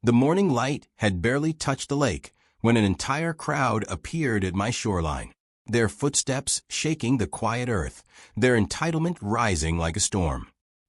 The morning light had barely touched the lake when an entire crowd appeared at my shoreline, their footsteps shaking the quiet earth, their entitlement rising like a storm.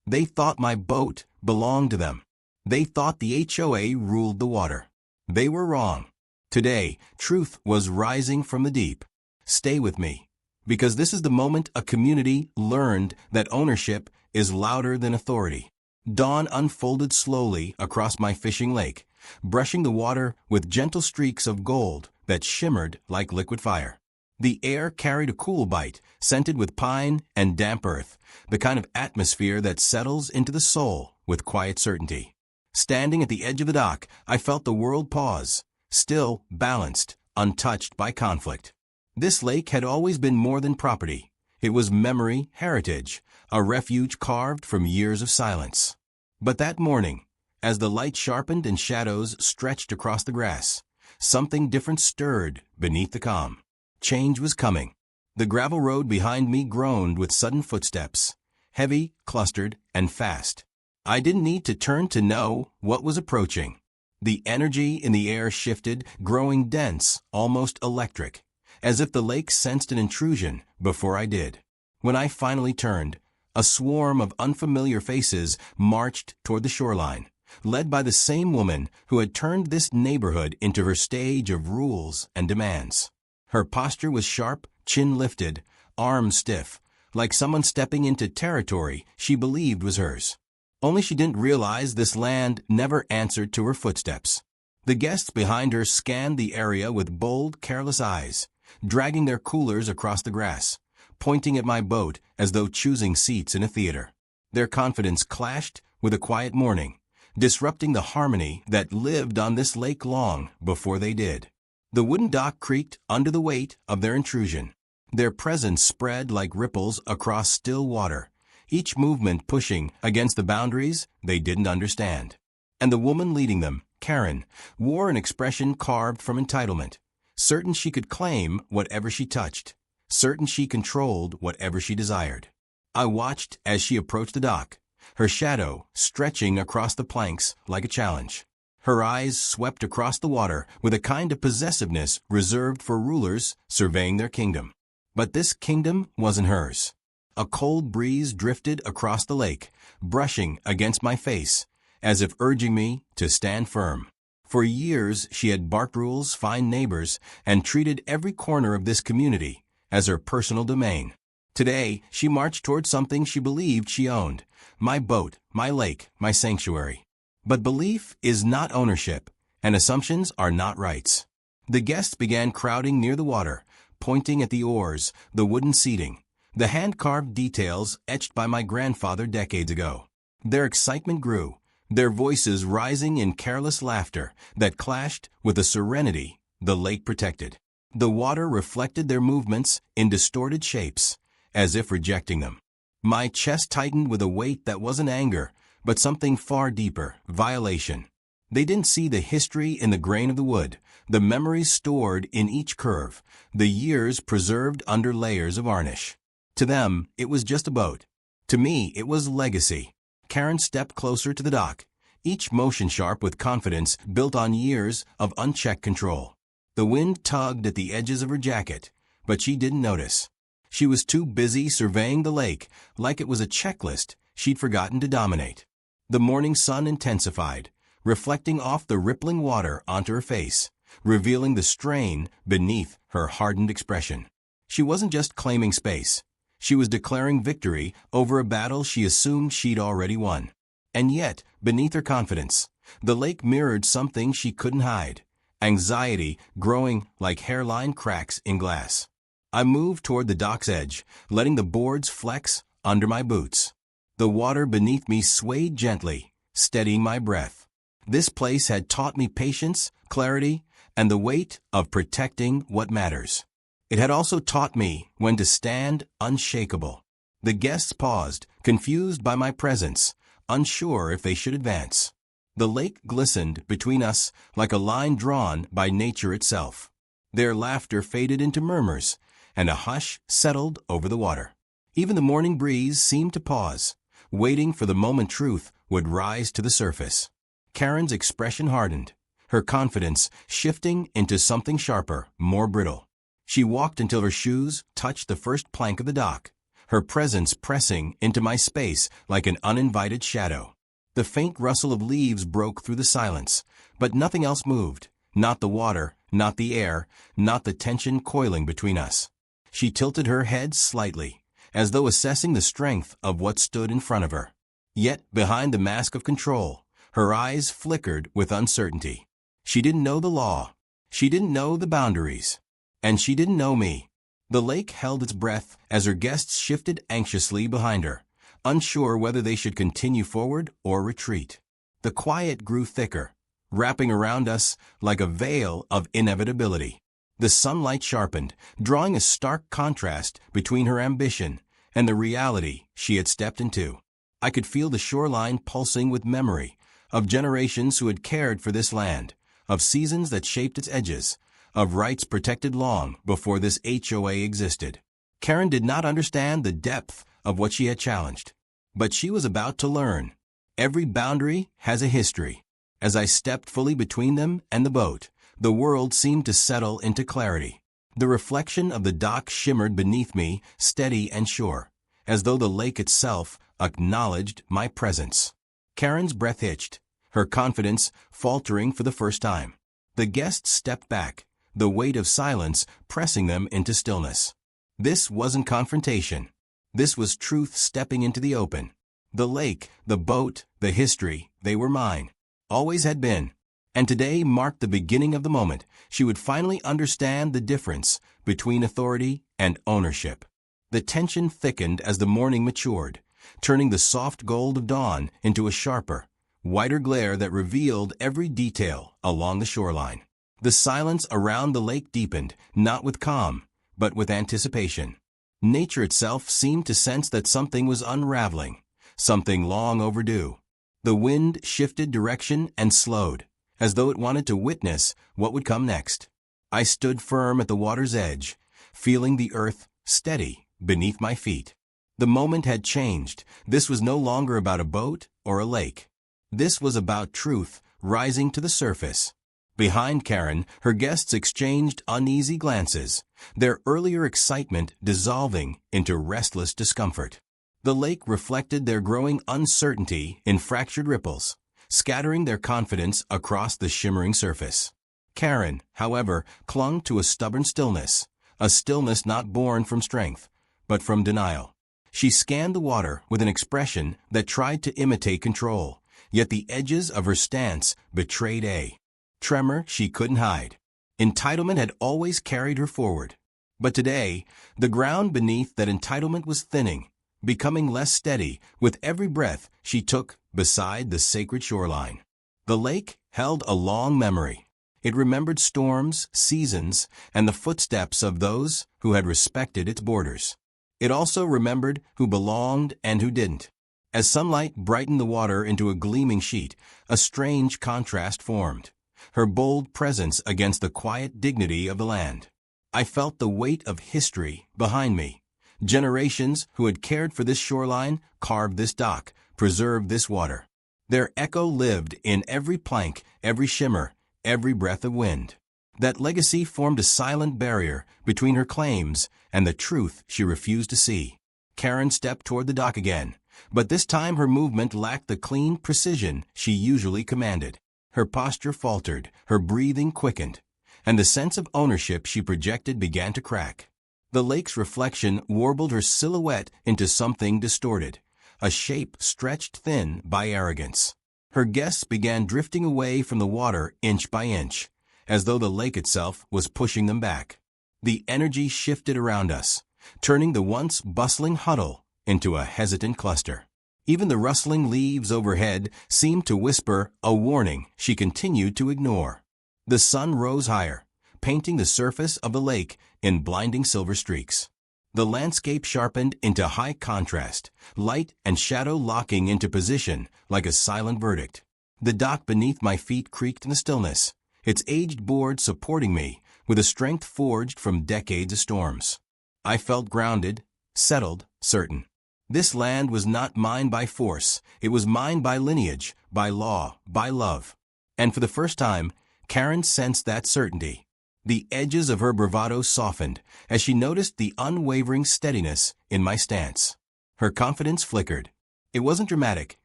They thought my boat belonged to them. They thought the HOA ruled the water. They were wrong. Today, truth was rising from the deep. Stay with me, because this is the moment a community learned that ownership is louder than authority. Dawn unfolded slowly across my fishing lake, brushing the water with gentle streaks of gold that shimmered like liquid fire. The air carried a cool bite, scented with pine and damp earth, the kind of atmosphere that settles into the soul with quiet certainty. Standing at the edge of the dock, I felt the world pause, still, balanced, untouched by conflict. This lake had always been more than property. It was memory, heritage, a refuge carved from years of silence. But that morning, as the light sharpened and shadows stretched across the grass, something different stirred beneath the calm. Change was coming. The gravel road behind me groaned with sudden footsteps, heavy, clustered, and fast. I didn't need to turn to know what was approaching. The energy in the air shifted, growing dense, almost electric, as if the lake sensed an intrusion before I did. When I finally turned, a swarm of unfamiliar faces marched toward the shoreline, led by the same woman who had turned this neighborhood into her stage of rules and demands. Her posture was sharp, chin lifted, arms stiff, like someone stepping into territory she believed was hers. Only she didn't realize this land never answered to her footsteps. The guests behind her scanned the area with bold, careless eyes, dragging their coolers across the grass, pointing at my boat as though choosing seats in a theater. Their confidence clashed with a quiet mourning, disrupting the harmony that lived on this lake long before they did. The wooden dock creaked under the weight of their intrusion. Their presence spread like ripples across still water, each movement pushing against the boundaries they didn't understand. And the woman leading them, Karen, wore an expression carved from entitlement, certain she could claim whatever she touched, certain she controlled whatever she desired. I watched as she approached the dock, her shadow stretching across the planks like a challenge. Her eyes swept across the water with a kind of possessiveness reserved for rulers surveying their kingdom. But this kingdom wasn't hers. A cold breeze drifted across the lake, brushing against my face, as if urging me to stand firm. For years, she had barked rules, fined neighbors, and treated every corner of this community as her personal domain. Today, she marched toward something she believed she owned: my boat, my lake, my sanctuary. But belief is not ownership, and assumptions are not rights. The guests began crowding near the water, pointing at the oars, the wooden seating, the hand-carved details etched by my grandfather decades ago. Their excitement grew, their voices rising in careless laughter that clashed with the serenity the lake protected. The water reflected their movements in distorted shapes, as if rejecting them. My chest tightened with a weight that wasn't anger, but something far deeper: violation. They didn't see the history in the grain of the wood, the memories stored in each curve, the years preserved under layers of varnish. To them, it was just a boat. To me, it was legacy. Karen stepped closer to the dock, each motion sharp with confidence built on years of unchecked control. The wind tugged at the edges of her jacket, but she didn't notice. She was too busy surveying the lake like it was a checklist she'd forgotten to dominate. The morning sun intensified, reflecting off the rippling water onto her face, revealing the strain beneath her hardened expression. She wasn't just claiming space. She was declaring victory over a battle she assumed she'd already won. And yet, beneath her confidence, the lake mirrored something she couldn't hide: anxiety growing like hairline cracks in glass. I moved toward the dock's edge, letting the boards flex under my boots. The water beneath me swayed gently, steadying my breath. This place had taught me patience, clarity, and the weight of protecting what matters. It had also taught me when to stand unshakable. The guests paused, confused by my presence, unsure if they should advance. The lake glistened between us like a line drawn by nature itself. Their laughter faded into murmurs, and a hush settled over the water. Even the morning breeze seemed to pause, waiting for the moment truth would rise to the surface. Karen's expression hardened, her confidence shifting into something sharper, more brittle. She walked until her shoes touched the first plank of the dock, her presence pressing into my space like an uninvited shadow. The faint rustle of leaves broke through the silence, but nothing else moved. Not the water, not the air, not the tension coiling between us. She tilted her head slightly, as though assessing the strength of what stood in front of her. Yet, behind the mask of control, her eyes flickered with uncertainty. She didn't know the law. She didn't know the boundaries. And she didn't know me. The lake held its breath as her guests shifted anxiously behind her, unsure whether they should continue forward or retreat. The quiet grew thicker, wrapping around us like a veil of inevitability. The sunlight sharpened, drawing a stark contrast between her ambition and the reality she had stepped into. I could feel the shoreline pulsing with memory of generations who had cared for this land, of seasons that shaped its edges, of rights protected long before this HOA existed. Karen did not understand the depth of what she had challenged, but she was about to learn. Every boundary has a history. As I stepped fully between them and the boat, the world seemed to settle into clarity. The reflection of the dock shimmered beneath me, steady and sure, as though the lake itself acknowledged my presence. Karen's breath hitched, her confidence faltering for the first time. The guests stepped back, the weight of silence pressing them into stillness. This wasn't confrontation. This was truth stepping into the open. The lake, the boat, the history, they were mine. Always had been. And today marked the beginning of the moment she would finally understand the difference between authority and ownership. The tension thickened as the morning matured, turning the soft gold of dawn into a sharper, whiter glare that revealed every detail along the shoreline. The silence around the lake deepened, not with calm, but with anticipation. Nature itself seemed to sense that something was unraveling, something long overdue. The wind shifted direction and slowed, as though it wanted to witness what would come next. I stood firm at the water's edge, feeling the earth steady beneath my feet. The moment had changed. This was no longer about a boat or a lake. This was about truth rising to the surface. Behind Karen, her guests exchanged uneasy glances, their earlier excitement dissolving into restless discomfort. The lake reflected their growing uncertainty in fractured ripples, scattering their confidence across the shimmering surface. Karen, however, clung to a stubborn stillness, a stillness not born from strength, but from denial. She scanned the water with an expression that tried to imitate control, yet the edges of her stance betrayed a tremor she couldn't hide. Entitlement had always carried her forward. But today, the ground beneath that entitlement was thinning, becoming less steady with every breath she took beside the sacred shoreline. The lake held a long memory. It remembered storms, seasons, and the footsteps of those who had respected its borders. It also remembered who belonged and who didn't. As sunlight brightened the water into a gleaming sheet, a strange contrast formed. Her bold presence against the quiet dignity of the land. I felt the weight of history behind me. Generations who had cared for this shoreline, carved this dock, preserved this water. Their echo lived in every plank, every shimmer, every breath of wind. That legacy formed a silent barrier between her claims and the truth she refused to see. Karen stepped toward the dock again, but this time her movement lacked the clean precision she usually commanded. Her posture faltered, her breathing quickened, and the sense of ownership she projected began to crack. The lake's reflection warbled her silhouette into something distorted, a shape stretched thin by arrogance. Her guests began drifting away from the water inch by inch, as though the lake itself was pushing them back. The energy shifted around us, turning the once bustling huddle into a hesitant cluster. Even the rustling leaves overhead seemed to whisper a warning she continued to ignore. The sun rose higher, painting the surface of the lake in blinding silver streaks. The landscape sharpened into high contrast, light and shadow locking into position like a silent verdict. The dock beneath my feet creaked in the stillness, its aged board supporting me with a strength forged from decades of storms. I felt grounded, settled, certain. This land was not mine by force. It was mine by lineage, by law, by love. And for the first time, Karen sensed that certainty. The edges of her bravado softened as she noticed the unwavering steadiness in my stance. Her confidence flickered. It wasn't dramatic,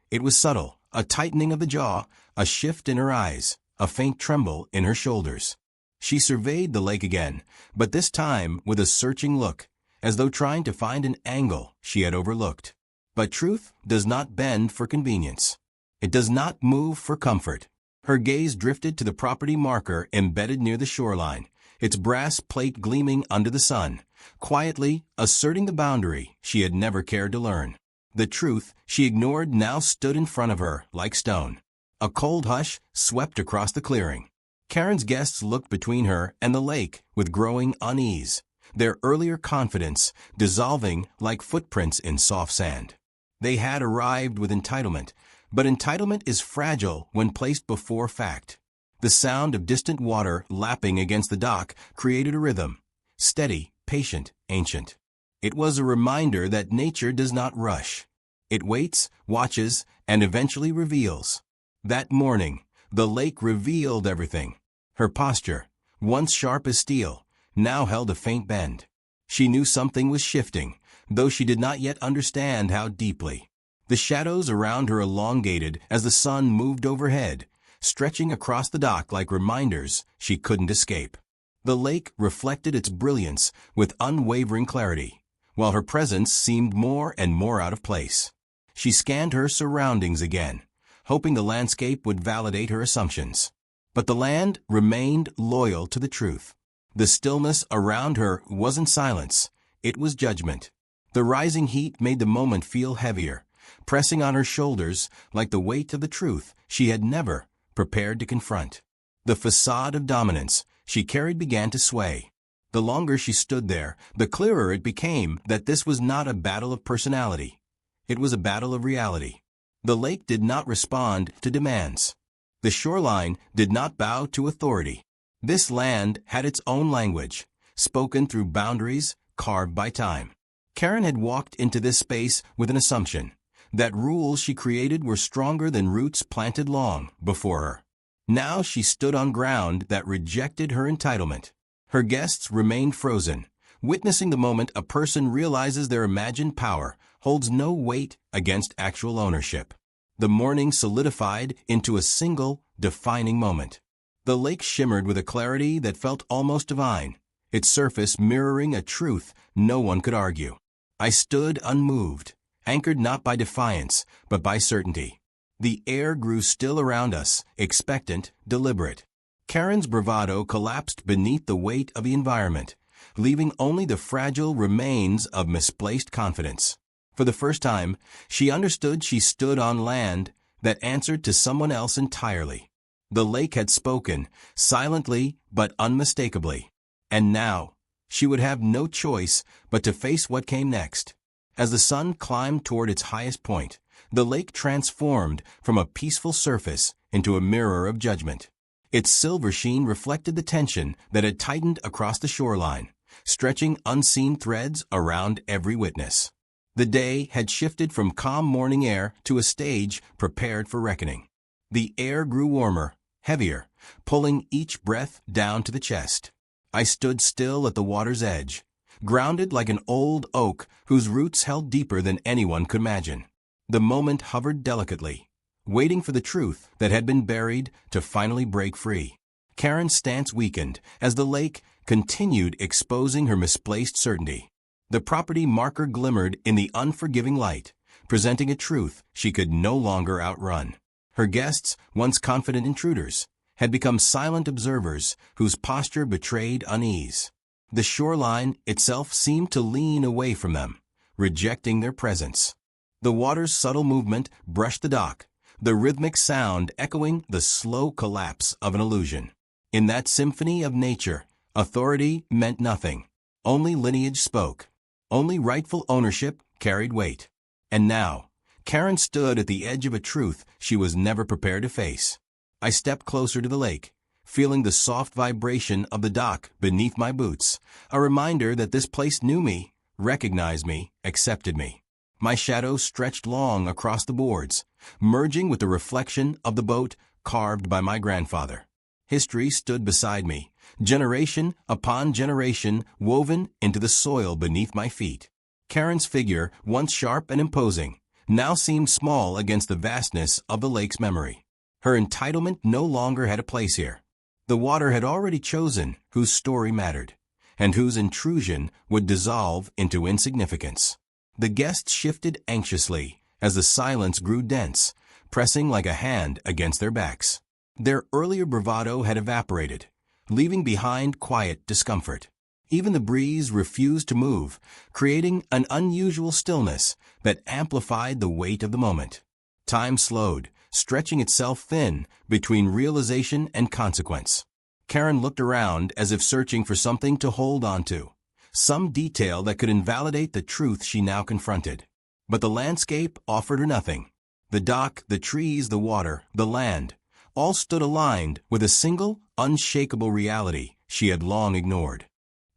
it was subtle, a tightening of the jaw, a shift in her eyes, a faint tremble in her shoulders. She surveyed the lake again, but this time with a searching look, as though trying to find an angle she had overlooked. But truth does not bend for convenience. It does not move for comfort. Her gaze drifted to the property marker embedded near the shoreline, its brass plate gleaming under the sun, quietly asserting the boundary she had never cared to learn. The truth she ignored now stood in front of her like stone. A cold hush swept across the clearing. Karen's guests looked between her and the lake with growing unease, their earlier confidence dissolving like footprints in soft sand. They had arrived with entitlement, but entitlement is fragile when placed before fact. The sound of distant water lapping against the dock created a rhythm, steady, patient, ancient. It was a reminder that nature does not rush. It waits, watches, and eventually reveals. That morning, the lake revealed everything. Her posture, once sharp as steel, now held a faint bend. She knew something was shifting, though she did not yet understand how deeply. The shadows around her elongated as the sun moved overhead, stretching across the dock like reminders she couldn't escape. The lake reflected its brilliance with unwavering clarity, while her presence seemed more and more out of place. She scanned her surroundings again, hoping the landscape would validate her assumptions. But the land remained loyal to the truth. The stillness around her wasn't silence, it was judgment. The rising heat made the moment feel heavier, pressing on her shoulders like the weight of the truth she had never prepared to confront. The facade of dominance she carried began to sway. The longer she stood there, the clearer it became that this was not a battle of personality. It was a battle of reality. The lake did not respond to demands. The shoreline did not bow to authority. This land had its own language, spoken through boundaries carved by time. Karen had walked into this space with an assumption that rules she created were stronger than roots planted long before her. Now she stood on ground that rejected her entitlement. Her guests remained frozen, witnessing the moment a person realizes their imagined power holds no weight against actual ownership. The morning solidified into a single, defining moment. The lake shimmered with a clarity that felt almost divine, its surface mirroring a truth no one could argue. I stood unmoved, anchored not by defiance, but by certainty. The air grew still around us, expectant, deliberate. Karen's bravado collapsed beneath the weight of the environment, leaving only the fragile remains of misplaced confidence. For the first time, she understood she stood on land that answered to someone else entirely. The lake had spoken, silently but unmistakably. And now, she would have no choice but to face what came next. As the sun climbed toward its highest point, the lake transformed from a peaceful surface into a mirror of judgment. Its silver sheen reflected the tension that had tightened across the shoreline, stretching unseen threads around every witness. The day had shifted from calm morning air to a stage prepared for reckoning. The air grew warmer, heavier, pulling each breath down to the chest. I stood still at the water's edge, grounded like an old oak whose roots held deeper than anyone could imagine. The moment hovered delicately, waiting for the truth that had been buried to finally break free. Karen's stance weakened as the lake continued exposing her misplaced certainty. The property marker glimmered in the unforgiving light, presenting a truth she could no longer outrun. Her guests, once confident intruders, had become silent observers whose posture betrayed unease. The shoreline itself seemed to lean away from them, rejecting their presence. The water's subtle movement brushed the dock, the rhythmic sound echoing the slow collapse of an illusion. In that symphony of nature, authority meant nothing. Only lineage spoke. Only rightful ownership carried weight. And now, Karen stood at the edge of a truth she was never prepared to face. I stepped closer to the lake, feeling the soft vibration of the dock beneath my boots, a reminder that this place knew me, recognized me, accepted me. My shadow stretched long across the boards, merging with the reflection of the boat carved by my grandfather. History stood beside me, generation upon generation woven into the soil beneath my feet. Karen's figure, once sharp and imposing, now seemed small against the vastness of the lake's memory. Her entitlement no longer had a place here. The water had already chosen whose story mattered, and whose intrusion would dissolve into insignificance. The guests shifted anxiously as the silence grew dense, pressing like a hand against their backs. Their earlier bravado had evaporated, leaving behind quiet discomfort. Even the breeze refused to move, creating an unusual stillness that amplified the weight of the moment. Time slowed, stretching itself thin between realization and consequence. Karen looked around as if searching for something to hold onto, some detail that could invalidate the truth she now confronted. But the landscape offered her nothing. The dock, the trees, the water, the land, all stood aligned with a single, unshakable reality she had long ignored.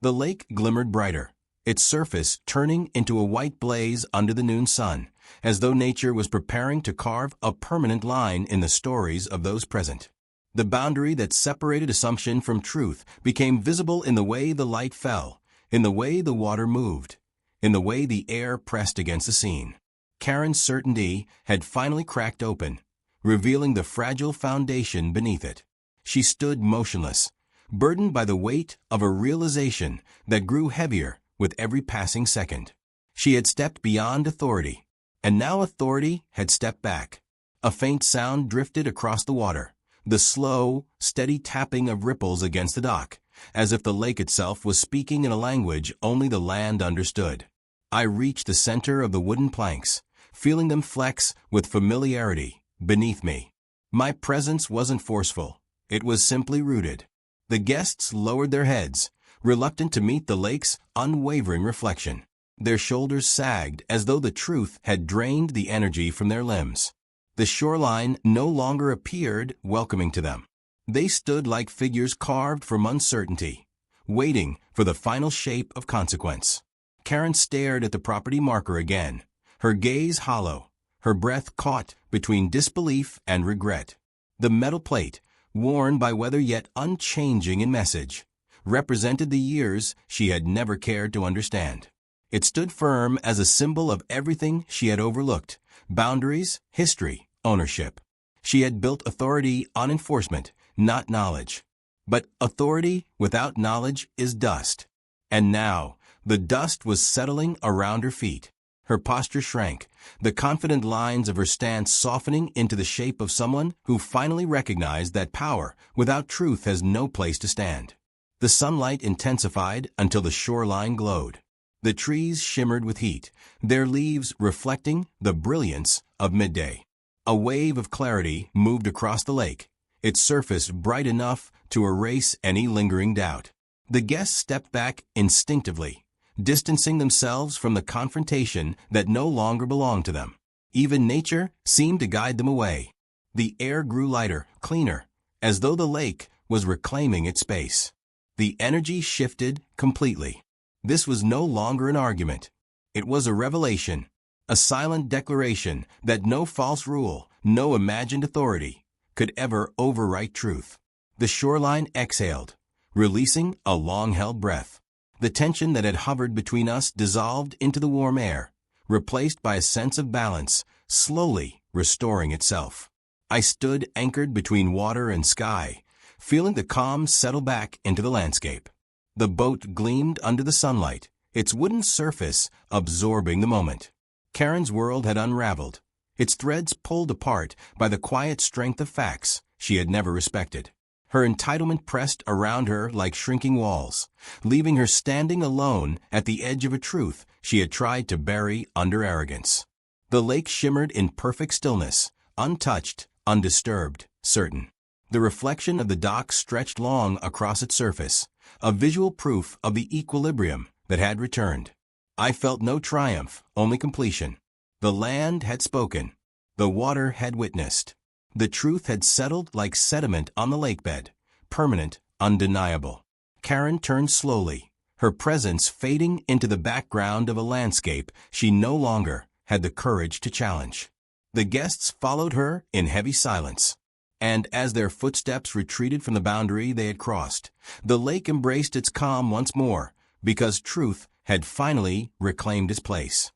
The lake glimmered brighter, its surface turning into a white blaze under the noon sun, as though nature was preparing to carve a permanent line in the stories of those present. The boundary that separated assumption from truth became visible in the way the light fell, in the way the water moved, in the way the air pressed against the scene. Karen's certainty had finally cracked open, revealing the fragile foundation beneath it. She stood motionless, burdened by the weight of a realization that grew heavier with every passing second. She had stepped beyond authority, and now authority had stepped back. A faint sound drifted across the water, the slow, steady tapping of ripples against the dock, as if the lake itself was speaking in a language only the land understood. I reached the center of the wooden planks, feeling them flex with familiarity beneath me. My presence wasn't forceful. It was simply rooted. The guests lowered their heads, reluctant to meet the lake's unwavering reflection. Their shoulders sagged as though the truth had drained the energy from their limbs. The shoreline no longer appeared welcoming to them. They stood like figures carved from uncertainty, waiting for the final shape of consequence. Karen stared at the property marker again, her gaze hollow, her breath caught between disbelief and regret. The metal plate, worn by weather yet unchanging in message, represented the years she had never cared to understand. It stood firm as a symbol of everything she had overlooked: boundaries, history, ownership. She had built authority on enforcement, not knowledge. But authority without knowledge is dust. And now, the dust was settling around her feet. Her posture shrank, the confident lines of her stance softening into the shape of someone who finally recognized that power without truth has no place to stand. The sunlight intensified until the shoreline glowed. The trees shimmered with heat, their leaves reflecting the brilliance of midday. A wave of clarity moved across the lake, its surface bright enough to erase any lingering doubt. The guests stepped back instinctively, distancing themselves from the confrontation that no longer belonged to them. Even nature seemed to guide them away. The air grew lighter, cleaner, as though the lake was reclaiming its space. The energy shifted completely. This was no longer an argument. It was a revelation, a silent declaration that no false rule, no imagined authority, could ever overwrite truth. The shoreline exhaled, releasing a long-held breath. The tension that had hovered between us dissolved into the warm air, replaced by a sense of balance, slowly restoring itself. I stood anchored between water and sky, feeling the calm settle back into the landscape. The boat gleamed under the sunlight, its wooden surface absorbing the moment. Karen's world had unraveled, its threads pulled apart by the quiet strength of facts she had never respected. Her entitlement pressed around her like shrinking walls, leaving her standing alone at the edge of a truth she had tried to bury under arrogance. The lake shimmered in perfect stillness, untouched, undisturbed, certain. The reflection of the dock stretched long across its surface, a visual proof of the equilibrium that had returned. I felt no triumph, only completion. The land had spoken. The water had witnessed. The truth had settled like sediment on the lakebed, permanent, undeniable. Karen turned slowly, her presence fading into the background of a landscape she no longer had the courage to challenge. The guests followed her in heavy silence. And as their footsteps retreated from the boundary they had crossed, the lake embraced its calm once more, because truth had finally reclaimed its place.